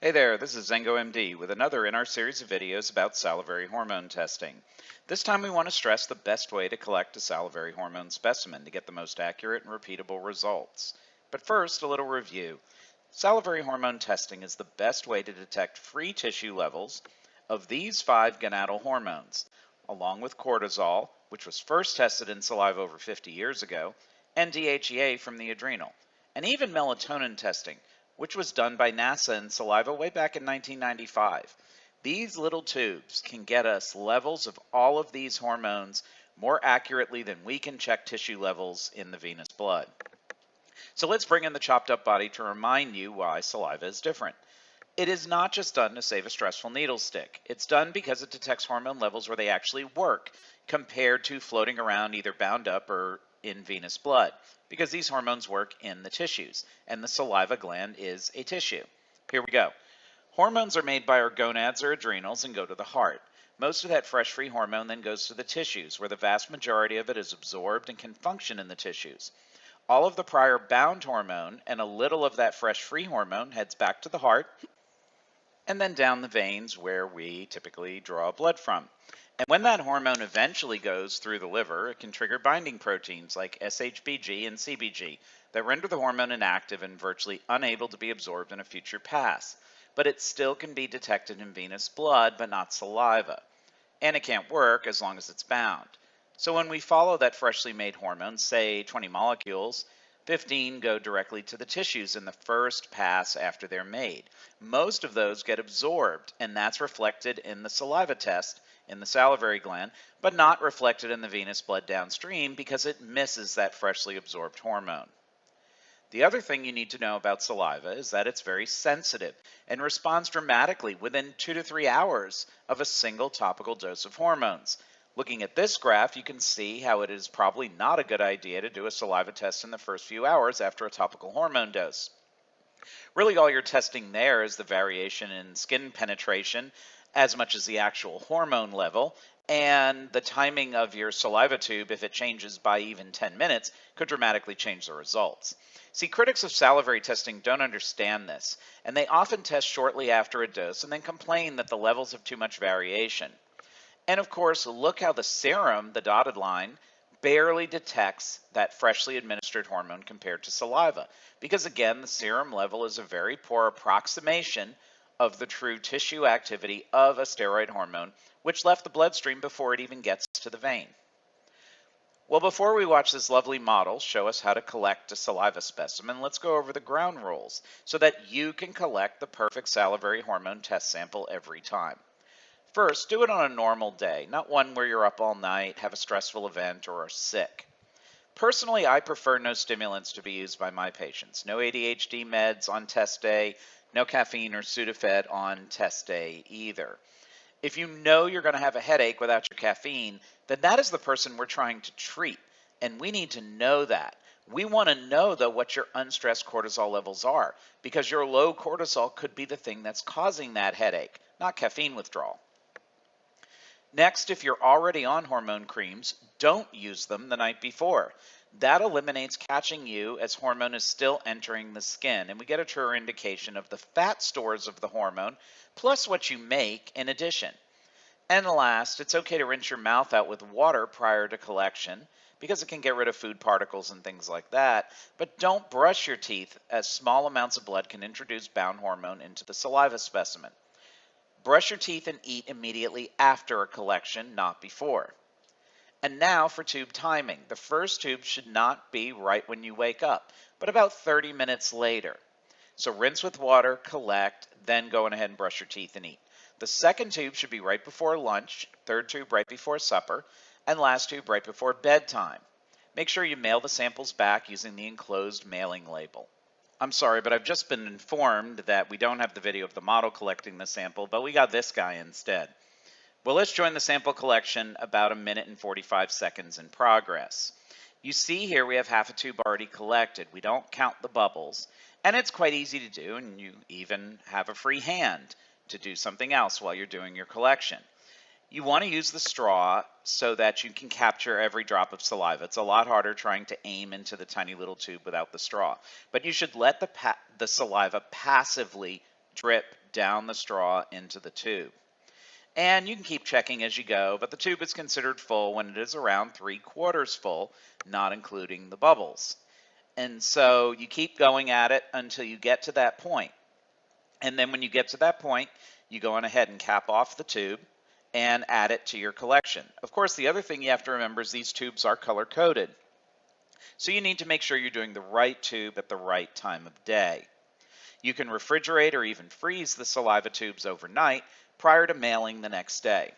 Hey there, this is ZengoMD with another in our series of videos about salivary hormone testing. This time we want to stress the best way to collect a salivary hormone specimen to get the most accurate and repeatable results. But first, a little review. Salivary hormone testing is the best way to detect free tissue levels of these 5 gonadal hormones, along with cortisol, which was first tested in saliva over 50 years ago, and DHEA from the adrenal, and even melatonin testing, which was done by NASA in saliva way back in 1995. These little tubes can get us levels of all of these hormones more accurately than we can check tissue levels in the venous blood. So let's bring in the chopped up body to remind you why saliva is different. It is not just done to save a stressful needle stick. It's done because it detects hormone levels where they actually work, compared to floating around either bound up or in venous blood, because these hormones work in the tissues, and the saliva gland is a tissue. Here we go. Hormones are made by our gonads or adrenals and go to the heart. Most of that fresh free hormone then goes to the tissues, where the vast majority of it is absorbed and can function in the tissues. All of the prior bound hormone and a little of that fresh free hormone heads back to the heart and then down the veins where we typically draw blood from. And when that hormone eventually goes through the liver, it can trigger binding proteins like SHBG and CBG that render the hormone inactive and virtually unable to be absorbed in a future pass. But it still can be detected in venous blood, but not saliva. And it can't work as long as it's bound. So when we follow that freshly made hormone, say 20 molecules, 15 go directly to the tissues in the first pass after they're made. Most of those get absorbed, and that's reflected in the saliva test in the salivary gland, but not reflected in the venous blood downstream because it misses that freshly absorbed hormone. The other thing you need to know about saliva is that it's very sensitive and responds dramatically within 2 to 3 hours of a single topical dose of hormones. Looking at this graph, you can see how it is probably not a good idea to do a saliva test in the first few hours after a topical hormone dose. Really, all you're testing there is the variation in skin penetration as much as the actual hormone level, and the timing of your saliva tube, if it changes by even 10 minutes, could dramatically change the results. See, critics of salivary testing don't understand this, and they often test shortly after a dose and then complain that the levels have too much variation. And of course, look how the serum, the dotted line, barely detects that freshly administered hormone compared to saliva. Because again, the serum level is a very poor approximation of the true tissue activity of a steroid hormone, which left the bloodstream before it even gets to the vein. Well, before we watch this lovely model show us how to collect a saliva specimen, let's go over the ground rules so that you can collect the perfect salivary hormone test sample every time. First, do it on a normal day, not one where you're up all night, have a stressful event, or are sick. Personally, I prefer no stimulants to be used by my patients. No ADHD meds on test day, no caffeine or Sudafed on test day either. If you know you're going to have a headache without your caffeine, then that is the person we're trying to treat, and we need to know that. We want to know, though, what your unstressed cortisol levels are, because your low cortisol could be the thing that's causing that headache, not caffeine withdrawal. Next, if you're already on hormone creams, don't use them the night before. That eliminates catching you as hormone is still entering the skin, and we get a truer indication of the fat stores of the hormone, plus what you make in addition. And last, it's okay to rinse your mouth out with water prior to collection, because it can get rid of food particles and things like that, but don't brush your teeth, as small amounts of blood can introduce bound hormone into the saliva specimen. Brush your teeth and eat immediately after a collection, not before. And now for tube timing. The first tube should not be right when you wake up, but about 30 minutes later. So rinse with water, collect, then go ahead and brush your teeth and eat. The second tube should be right before lunch, third tube right before supper, and last tube right before bedtime. Make sure you mail the samples back using the enclosed mailing label. I'm sorry, but I've just been informed that we don't have the video of the model collecting the sample, but we got this guy instead. Well, let's join the sample collection about 1 minute and 45 seconds in progress. You see here we have half a tube already collected. We don't count the bubbles, and it's quite easy to do, and you even have a free hand to do something else while you're doing your collection. You want to use the straw so that you can capture every drop of saliva. It's a lot harder trying to aim into the tiny little tube without the straw. But you should let the saliva passively drip down the straw into the tube. And you can keep checking as you go, but the tube is considered full when it is around 3/4 full, not including the bubbles. And so you keep going at it until you get to that point. And then when you get to that point, you go on ahead and cap off the tube and add it to your collection. Of course, the other thing you have to remember is these tubes are color-coded. So you need to make sure you're doing the right tube at the right time of day. You can refrigerate or even freeze the saliva tubes overnight prior to mailing the next day.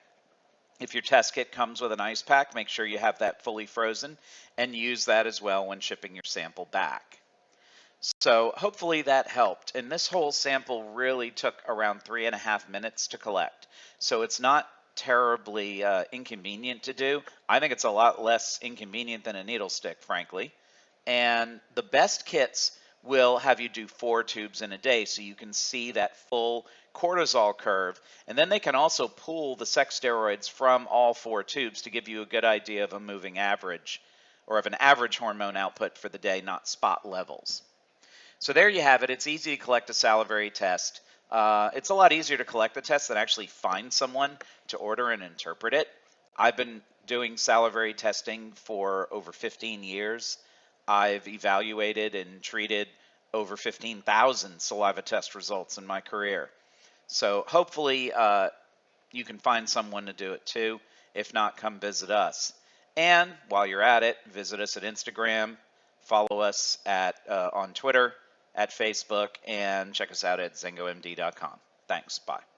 If your test kit comes with an ice pack, make sure you have that fully frozen and use that as well when shipping your sample back. So hopefully that helped. And this whole sample really took around 3.5 minutes to collect. So it's not terribly inconvenient to do. I think it's a lot less inconvenient than a needle stick, frankly. And the best kits will have you do 4 tubes in a day so you can see that full cortisol curve. And then they can also pool the sex steroids from all 4 tubes to give you a good idea of a moving average, or of an average hormone output for the day, not spot levels. So there you have it. It's easy to collect a salivary test. It's a lot easier to collect the test than actually find someone to order and interpret it. I've been doing salivary testing for over 15 years. I've evaluated and treated over 15,000 saliva test results in my career. So hopefully you can find someone to do it too. If not, come visit us. And while you're at it, visit us at Instagram, follow us on Twitter, at Facebook, and check us out at ZengoMD.com. Thanks. Bye.